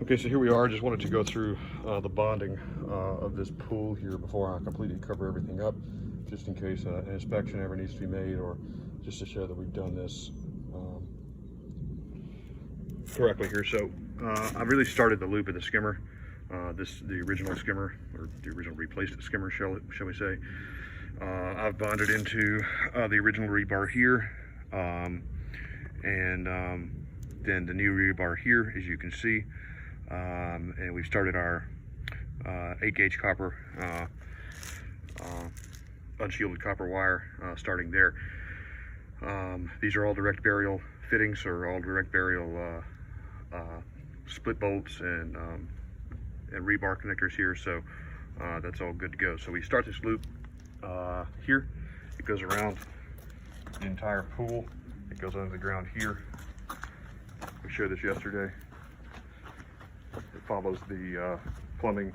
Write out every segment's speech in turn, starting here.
Okay, so here we are. Just wanted to go through the bonding of this pool here before I completely cover everything up, just in case an inspection ever needs to be made, or just to show that we've done this correctly here. So I really started the loop of the skimmer, the original skimmer, or the original replaced skimmer, shall we say. I've bonded into the original rebar here, and then the new rebar here, as you can see. And we started our 8-gauge copper, unshielded copper wire, starting there. These are all direct burial fittings, or all direct burial split bolts and rebar connectors here, so that's all good to go. So we start this loop here. It goes around the entire pool. It goes under the ground here. We showed this yesterday. It follows the plumbing.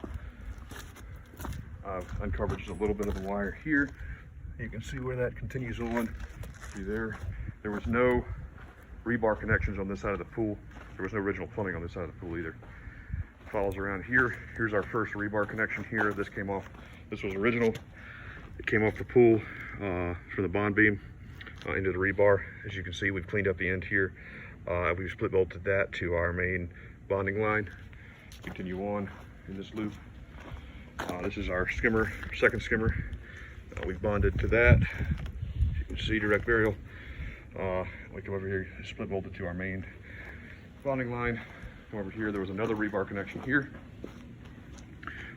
I've uncovered just a little bit of the wire here. You can see where that continues on. See there? There was no rebar connections on this side of the pool. There was no original plumbing on this side of the pool either. It follows around here. Here's our first rebar connection here. This came off. This was original. It came off the pool from the bond beam into the rebar. As you can see, we've cleaned up the end here. We've split bolted that to our main bonding line. Continue on in this loop. This is our skimmer, second skimmer. We've bonded to that. You can see direct burial. We come over here, split bolted to our main bonding line. Come over here, there was another rebar connection here.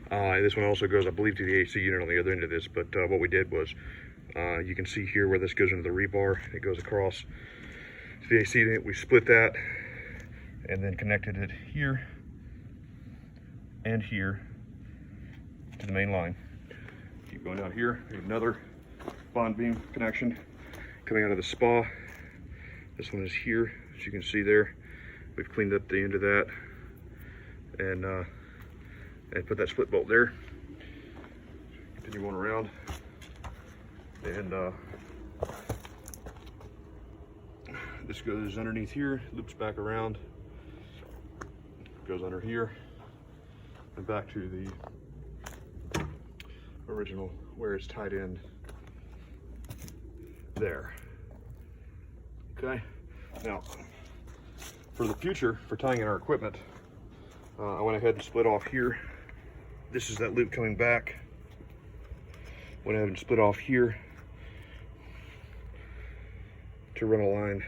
This one also goes, I believe, to the AC unit on the other end of this, but what we did was, you can see here where this goes into the rebar. It goes across to the AC unit. We split that and then connected it here and here to the main line. Keep going down here. There's another bond beam connection coming out of the spa. This one is here, as you can see there. We've cleaned up the end of that and put that split bolt there. Continue on around, and this goes underneath here, loops back around, goes under here, and back to the original where it's tied in there. Okay, now for the future, for tying in our equipment, I went ahead and split off here. This is that loop coming back. Went ahead and split off here to run a line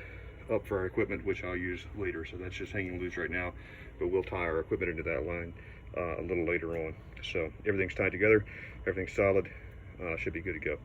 up for our equipment, which I'll use later. So that's just hanging loose right now, but we'll tie our equipment into that line a little later on. So everything's tied together, everything's solid, should be good to go.